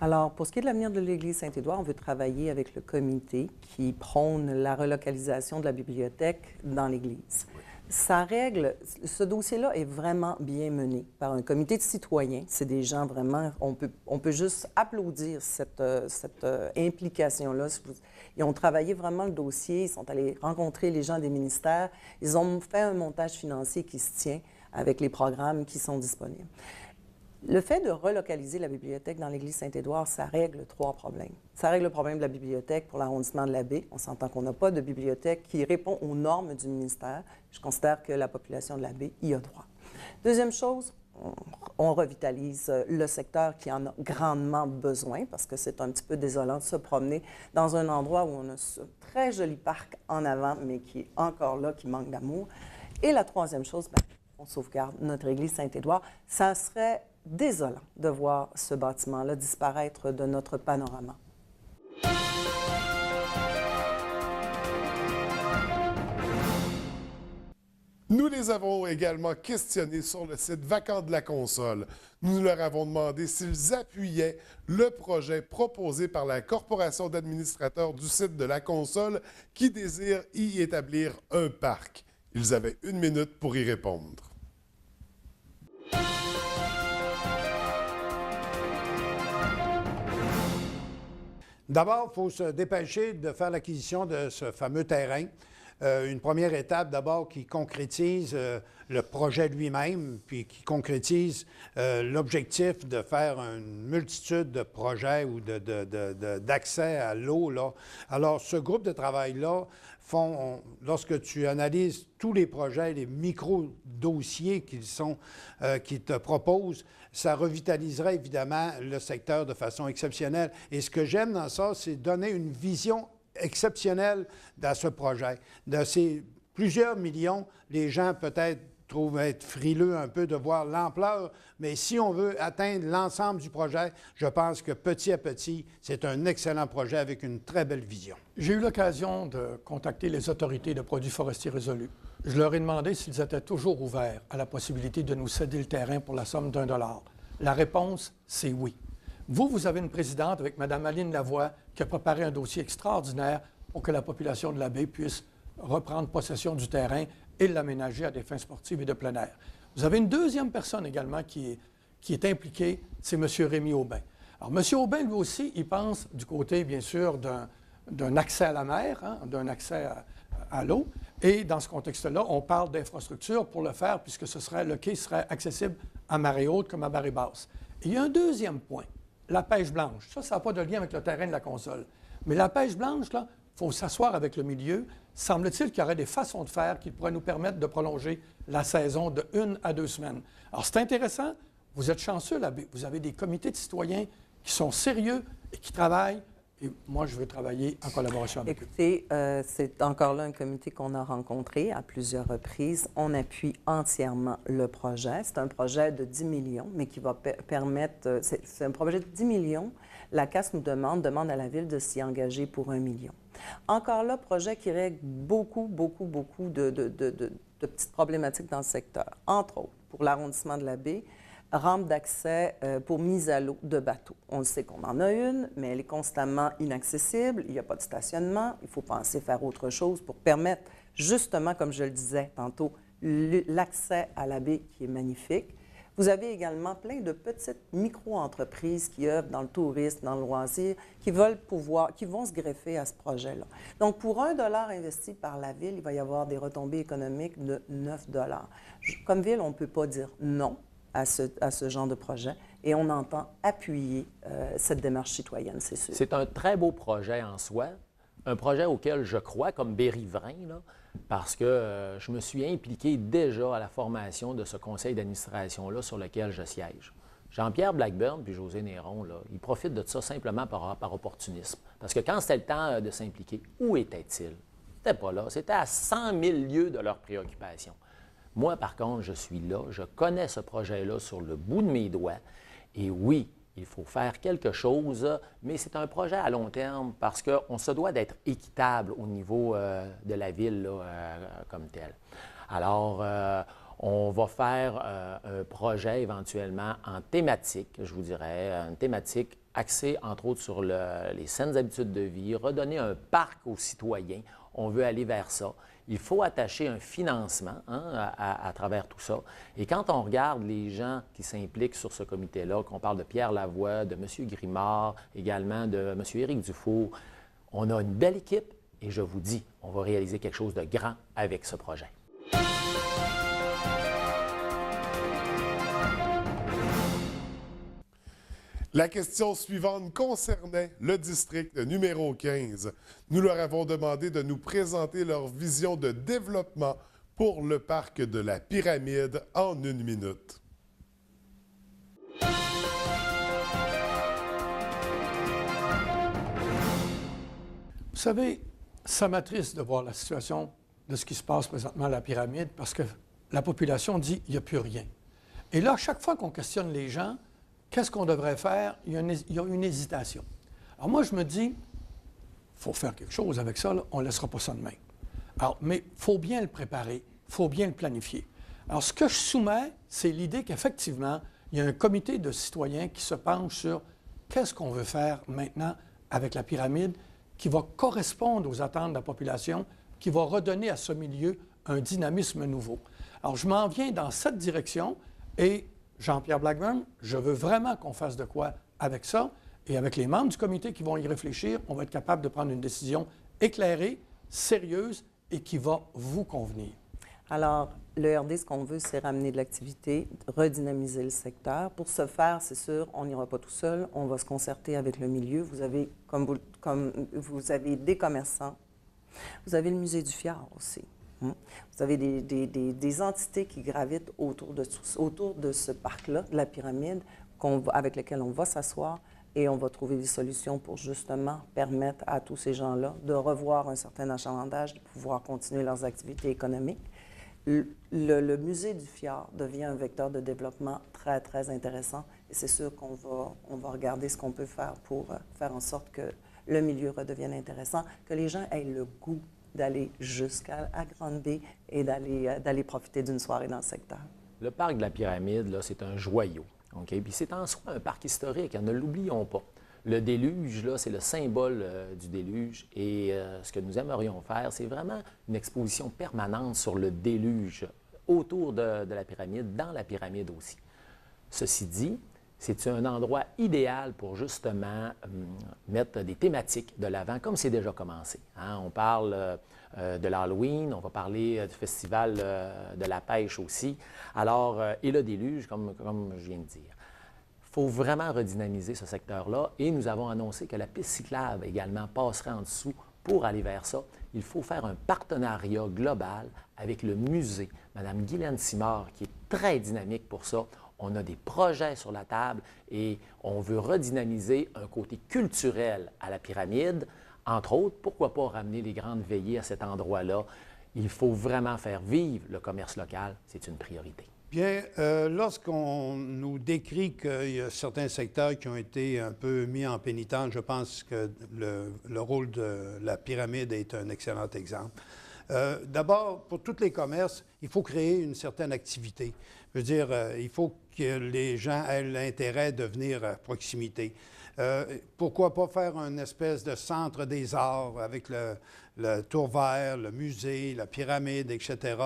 Alors, pour ce qui est de l'avenir de l'Église Saint-Édouard, on veut travailler avec le comité qui prône la relocalisation de la bibliothèque dans l'Église. Ça règle, ce dossier-là est vraiment bien mené par un comité de citoyens. C'est des gens vraiment, on peut juste applaudir cette implication-là. Ils ont travaillé vraiment le dossier, ils sont allés rencontrer les gens des ministères, ils ont fait un montage financier qui se tient avec les programmes qui sont disponibles. Le fait de relocaliser la bibliothèque dans l'Église Saint-Édouard, ça règle 3 problèmes. Ça règle le problème de la bibliothèque pour l'arrondissement de la Baie. On s'entend qu'on n'a pas de bibliothèque qui répond aux normes du ministère. Je considère que la population de la Baie y a droit. Deuxième chose, on revitalise le secteur qui en a grandement besoin parce que c'est un petit peu désolant de se promener dans un endroit où on a ce très joli parc en avant, mais qui est encore là, qui manque d'amour. Et la troisième chose, on sauvegarde notre Église Saint-Édouard. Ça serait désolant de voir ce bâtiment-là disparaître de notre panorama. Nous les avons également questionnés sur le site vacant de la console. Nous leur avons demandé s'ils appuyaient le projet proposé par la Corporation d'administrateurs du site de la console qui désire y établir un parc. Ils avaient 1 minute pour y répondre. D'abord, il faut se dépêcher de faire l'acquisition de ce fameux terrain. Une première étape, d'abord, qui concrétise le projet lui-même, puis qui concrétise l'objectif de faire une multitude de projets ou d'accès à l'eau, là. Alors, ce groupe de travail-là lorsque tu analyses tous les projets, les micro-dossiers qu'ils te proposent, ça revitaliserait évidemment le secteur de façon exceptionnelle. Et ce que j'aime dans ça, c'est donner une vision exceptionnelle dans ce projet. De ces plusieurs millions, les gens peut-être trouvent être frileux un peu de voir l'ampleur, mais si on veut atteindre l'ensemble du projet, je pense que petit à petit, c'est un excellent projet avec une très belle vision. J'ai eu l'occasion de contacter les autorités de produits forestiers résolus. Je leur ai demandé s'ils étaient toujours ouverts à la possibilité de nous céder le terrain pour la somme d'1 $. La réponse, c'est oui. Vous avez une présidente avec Mme Aline Lavoie qui a préparé un dossier extraordinaire pour que la population de la baie puisse reprendre possession du terrain et l'aménager à des fins sportives et de plein air. Vous avez une deuxième personne également qui est impliquée, c'est M. Rémi Aubin. Alors, M. Aubin, lui aussi, il pense du côté, bien sûr, d'un accès à la mer, hein, d'un accès à l'eau. Et dans ce contexte-là, on parle d'infrastructure pour le faire, puisque le quai serait accessible à marée haute comme à marée basse. Et il y a un deuxième point, la pêche blanche. Ça n'a pas de lien avec le terrain de la console. Mais la pêche blanche, là, il faut s'asseoir avec le milieu. Semble-t-il qu'il y aurait des façons de faire qui pourraient nous permettre de prolonger la saison de 1 à 2 semaines. Alors, c'est intéressant. Vous êtes chanceux, là. Vous avez des comités de citoyens qui sont sérieux et qui travaillent. Et moi, je veux travailler en collaboration avec eux. Écoutez, c'est encore là un comité qu'on a rencontré à plusieurs reprises. On appuie entièrement le projet. C'est un projet de 10 millions, mais qui va permettre... c'est un projet de 10 millions. La CAS nous demande à la Ville de s'y engager pour 1 million. Encore là, projet qui règle beaucoup de petites problématiques dans le secteur. Entre autres, pour l'arrondissement de la baie, rampe d'accès pour mise à l'eau de bateaux. On le sait qu'on en a une, mais elle est constamment inaccessible. Il n'y a pas de stationnement. Il faut penser faire autre chose pour permettre, justement, comme je le disais tantôt, l'accès à la baie qui est magnifique. Vous avez également plein de petites micro-entreprises qui œuvrent dans le tourisme, dans le loisir, qui vont se greffer à ce projet-là. Donc, pour 1 $ investi par la Ville, il va y avoir des retombées économiques de 9 $. Comme Ville, on ne peut pas dire non à ce genre de projet et on entend appuyer cette démarche citoyenne, c'est sûr. C'est un très beau projet en soi, un projet auquel je crois comme Berriverain, là, parce que je me suis impliqué déjà à la formation de ce conseil d'administration-là sur lequel je siège. Jean-Pierre Blackburn puis José Néron, là, ils profitent de ça simplement par opportunisme. Parce que quand c'était le temps de s'impliquer, où étaient-ils? C'était pas là. C'était à 100 000 lieues de leurs préoccupations. Moi, par contre, je suis là, je connais ce projet-là sur le bout de mes doigts. Et oui, il faut faire quelque chose, mais c'est un projet à long terme parce qu'on se doit d'être équitable au niveau de la ville là, comme tel. Alors, on va faire un projet éventuellement en thématique, je vous dirais, une thématique axée entre autres sur les saines habitudes de vie, redonner un parc aux citoyens. On veut aller vers ça. Il faut attacher un financement à travers tout ça. Et quand on regarde les gens qui s'impliquent sur ce comité-là, qu'on parle de Pierre Lavoie, de M. Grimard, également de M. Éric Dufour, on a une belle équipe et je vous dis, on va réaliser quelque chose de grand avec ce projet. La question suivante concernait le district numéro 15. Nous leur avons demandé de nous présenter leur vision de développement pour le parc de la Pyramide en 1 minute. Vous savez, ça m'attriste de voir la situation de ce qui se passe présentement à la Pyramide parce que la population dit qu'il n'y a plus rien. Et là, chaque fois qu'on questionne les gens, qu'est-ce qu'on devrait faire? Il y a une hésitation. Alors moi, je me dis, il faut faire quelque chose avec ça, là. On ne laissera pas ça de même. Alors, mais il faut bien le préparer, il faut bien le planifier. Alors, ce que je soumets, c'est l'idée qu'effectivement, il y a un comité de citoyens qui se penche sur qu'est-ce qu'on veut faire maintenant avec la pyramide qui va correspondre aux attentes de la population, qui va redonner à ce milieu un dynamisme nouveau. Alors, je m'en viens dans cette direction et Jean-Pierre Blackburn, je veux vraiment qu'on fasse de quoi avec ça. Et avec les membres du comité qui vont y réfléchir, on va être capable de prendre une décision éclairée, sérieuse et qui va vous convenir. Alors, le RD, ce qu'on veut, c'est ramener de l'activité, redynamiser le secteur. Pour ce faire, c'est sûr, on n'ira pas tout seul. On va se concerter avec le milieu. Vous avez, comme vous avez des commerçants. Vous avez le musée du Fjord aussi. Vous avez des entités qui gravitent autour de ce parc-là, de la pyramide, avec lequel on va s'asseoir et on va trouver des solutions pour justement permettre à tous ces gens-là de revoir un certain achalandage, de pouvoir continuer leurs activités économiques. Le musée du Fjord devient un vecteur de développement très, très intéressant et c'est sûr qu'on va regarder ce qu'on peut faire pour faire en sorte que le milieu redevienne intéressant, que les gens aient le goût d'aller jusqu'à Grande-Baie et d'aller profiter d'une soirée dans le secteur. Le parc de la Pyramide, là, c'est un joyau. OK? Puis c'est en soi un parc historique, ne l'oublions pas. Le déluge, là, c'est le symbole du déluge. Et ce que nous aimerions faire, c'est vraiment une exposition permanente sur le déluge, autour de la pyramide, dans la pyramide aussi. Ceci dit, c'est un endroit idéal pour justement mettre des thématiques de l'avant, comme c'est déjà commencé. Hein? On parle de l'Halloween, on va parler du festival de la pêche aussi. Alors, et le déluge, comme je viens de dire. Il faut vraiment redynamiser ce secteur-là et nous avons annoncé que la piste cyclable également passerait en dessous pour aller vers ça. Il faut faire un partenariat global avec le musée. Madame Guylaine Simard, qui est très dynamique pour ça. On a des projets sur la table et on veut redynamiser un côté culturel à la pyramide. Entre autres, pourquoi pas ramener les grandes veillées à cet endroit-là? Il faut vraiment faire vivre le commerce local. C'est une priorité. Bien, lorsqu'on nous décrit qu'il y a certains secteurs qui ont été un peu mis en pénitence, je pense que le rôle de la pyramide est un excellent exemple. D'abord, pour tous les commerces, il faut créer une certaine activité. Je veux dire, il faut que les gens aient l'intérêt de venir à proximité. Pourquoi pas faire une espèce de centre des arts avec le Tour Vert, le musée, la pyramide, etc.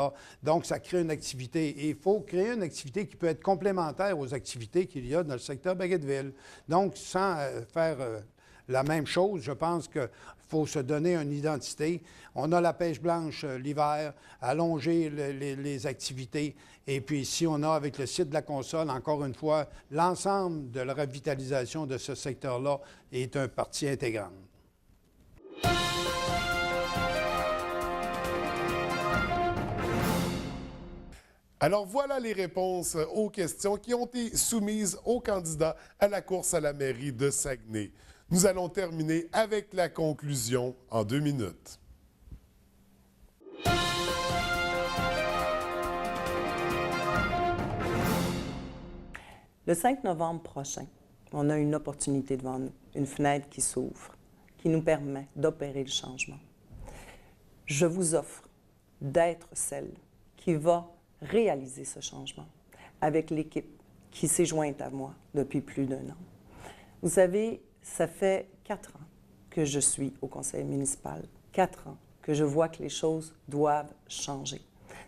Donc, ça crée une activité. Et il faut créer une activité qui peut être complémentaire aux activités qu'il y a dans le secteur Baguetteville. Donc, sans faire la même chose, je pense qu'il faut se donner une identité. On a la pêche blanche l'hiver, allonger les activités. Et puis ici, on a avec le site de la console, encore une fois, l'ensemble de la revitalisation de ce secteur-là est un partie intégrante. Alors voilà les réponses aux questions qui ont été soumises aux candidats à la course à la mairie de Saguenay. Nous allons terminer avec la conclusion en 2 minutes. Le 5 novembre prochain, on a une opportunité devant nous, une fenêtre qui s'ouvre, qui nous permet d'opérer le changement. Je vous offre d'être celle qui va réaliser ce changement avec l'équipe qui s'est jointe à moi depuis plus d'1 an. Vous savez, ça fait 4 ans que je suis au conseil municipal, 4 ans que je vois que les choses doivent changer.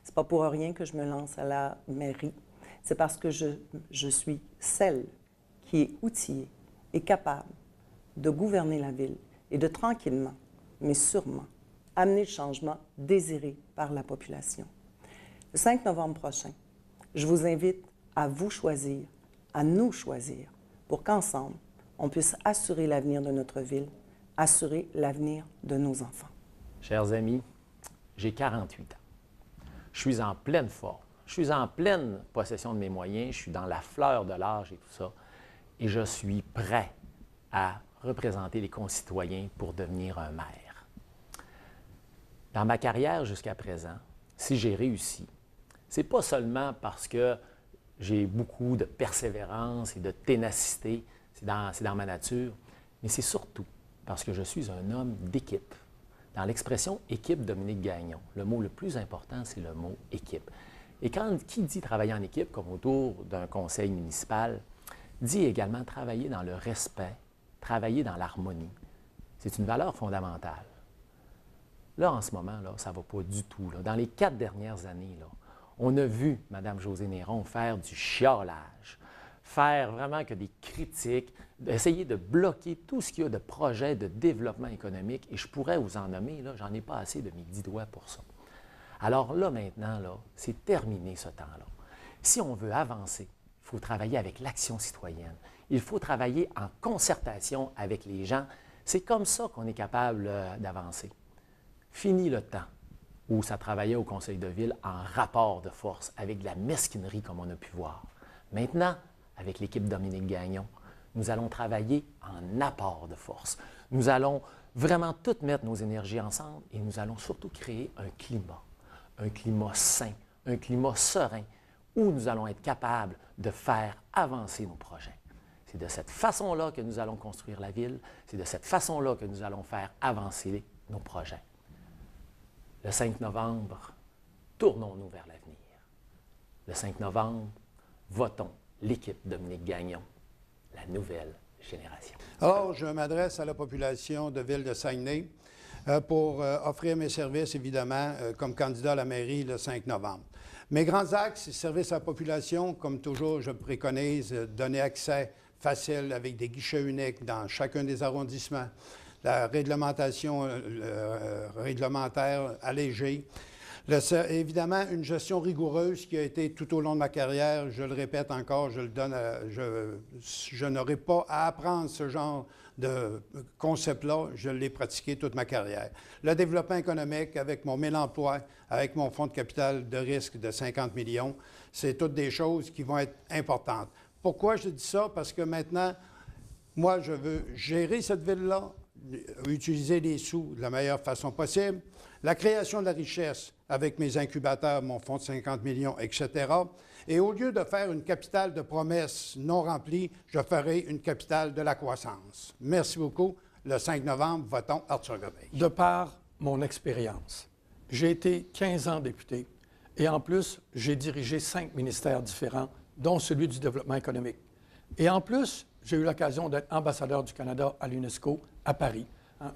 C'est pas pour rien que je me lance à la mairie. C'est parce que je suis celle qui est outillée et capable de gouverner la ville et de tranquillement, mais sûrement, amener le changement désiré par la population. Le 5 novembre prochain, je vous invite à vous choisir, à nous choisir, pour qu'ensemble, on puisse assurer l'avenir de notre ville, assurer l'avenir de nos enfants. Chers amis, j'ai 48 ans. Je suis en pleine forme. Je suis en pleine possession de mes moyens. Je suis dans la fleur de l'âge et tout ça. Et je suis prêt à représenter les concitoyens pour devenir un maire. Dans ma carrière jusqu'à présent, si j'ai réussi, c'est pas seulement parce que j'ai beaucoup de persévérance et de ténacité, c'est dans ma nature, mais c'est surtout parce que je suis un homme d'équipe. Dans l'expression « équipe Dominique Gagnon », le mot le plus important, c'est le mot « équipe ». Et qui dit travailler en équipe, comme autour d'un conseil municipal, dit également travailler dans le respect, travailler dans l'harmonie. C'est une valeur fondamentale. Là, en ce moment, là, ça ne va pas du tout. Là. Dans les 4 dernières années, là, on a vu Mme Josée Néron faire du chiolage, faire vraiment que des critiques, essayer de bloquer tout ce qu'il y a de projets de développement économique. Et je pourrais vous en nommer, là, j'en ai pas assez de mes 10 doigts pour ça. Alors là, maintenant, là, c'est terminé ce temps-là. Si on veut avancer, il faut travailler avec l'action citoyenne. Il faut travailler en concertation avec les gens. C'est comme ça qu'on est capable d'avancer. Fini le temps où ça travaillait au conseil de ville en rapport de force, avec de la mesquinerie comme on a pu voir. Maintenant, avec l'équipe Dominique Gagnon, nous allons travailler en apport de force. Nous allons vraiment toutes mettre nos énergies ensemble et nous allons surtout créer un climat sain, un climat serein, où nous allons être capables de faire avancer nos projets. C'est de cette façon-là que nous allons construire la ville, c'est de cette façon-là que nous allons faire avancer nos projets. Le 5 novembre, tournons-nous vers l'avenir. Le 5 novembre, votons l'équipe Dominique Gagnon, la nouvelle génération. Alors, je m'adresse à la population de Ville de Saguenay pour offrir mes services, évidemment, comme candidat à la mairie le 5 novembre. Mes grands axes, services à la population, comme toujours, je préconise donner accès facile avec des guichets uniques dans chacun des arrondissements, la réglementation réglementaire allégée. Évidemment, une gestion rigoureuse qui a été tout au long de ma carrière, je le répète encore, je n'aurai pas à apprendre ce genre de concept-là, je l'ai pratiqué toute ma carrière. Le développement économique avec mon 1000 emplois, avec mon fonds de capital de risque de 50 millions, c'est toutes des choses qui vont être importantes. Pourquoi je dis ça? Parce que maintenant, moi, je veux gérer cette ville-là, utiliser les sous de la meilleure façon possible, la création de la richesse avec mes incubateurs, mon fonds de 50 millions, etc. Et au lieu de faire une capitale de promesses non remplies, je ferai une capitale de la croissance. Merci beaucoup. Le 5 novembre, votons Arthur Gobeil. De par mon expérience, j'ai été 15 ans député et en plus, j'ai dirigé 5 ministères différents, dont celui du développement économique. Et en plus, j'ai eu l'occasion d'être ambassadeur du Canada à l'UNESCO à Paris,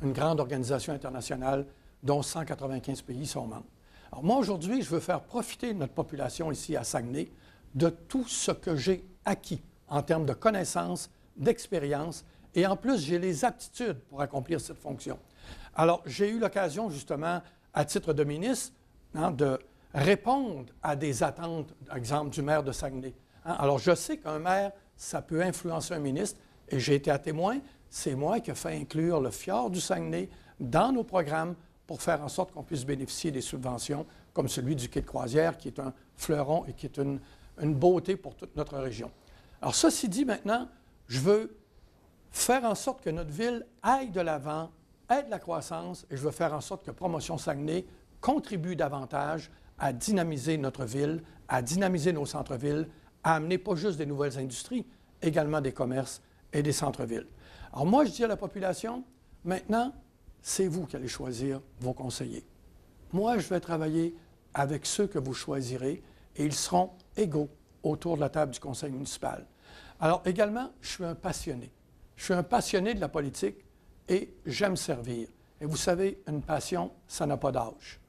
une grande organisation internationale dont 195 pays sont membres. Alors moi, aujourd'hui, je veux faire profiter notre population ici à Saguenay de tout ce que j'ai acquis en termes de connaissances, d'expérience, et en plus, j'ai les aptitudes pour accomplir cette fonction. Alors, j'ai eu l'occasion, justement, à titre de ministre, de répondre à des attentes, par exemple, du maire de Saguenay. Alors, je sais qu'un maire, ça peut influencer un ministre, et j'ai été à témoin. C'est moi qui ai fait inclure le fjord du Saguenay dans nos programmes pour faire en sorte qu'on puisse bénéficier des subventions, comme celui du quai de croisière, qui est un fleuron et qui est une beauté pour toute notre région. Alors, ceci dit, maintenant, je veux faire en sorte que notre ville aille de l'avant, aide la croissance, et je veux faire en sorte que Promotion Saguenay contribue davantage à dynamiser notre ville, à dynamiser nos centres-villes, à amener pas juste des nouvelles industries, également des commerces et des centres-villes. Alors moi, je dis à la population, maintenant, c'est vous qui allez choisir vos conseillers. Moi, je vais travailler avec ceux que vous choisirez et ils seront égaux autour de la table du conseil municipal. Alors également, je suis un passionné. Je suis un passionné de la politique et j'aime servir. Et vous savez, une passion, ça n'a pas d'âge.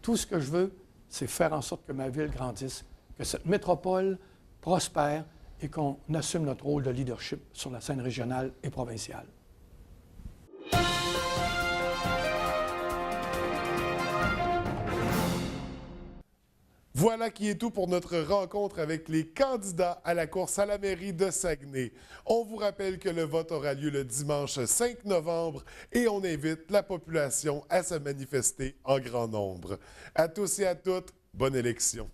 Tout ce que je veux, c'est faire en sorte que ma ville grandisse, que cette métropole prospère et qu'on assume notre rôle de leadership sur la scène régionale et provinciale. Voilà qui est tout pour notre rencontre avec les candidats à la course à la mairie de Saguenay. On vous rappelle que le vote aura lieu le dimanche 5 novembre et on invite la population à se manifester en grand nombre. À tous et à toutes, bonne élection.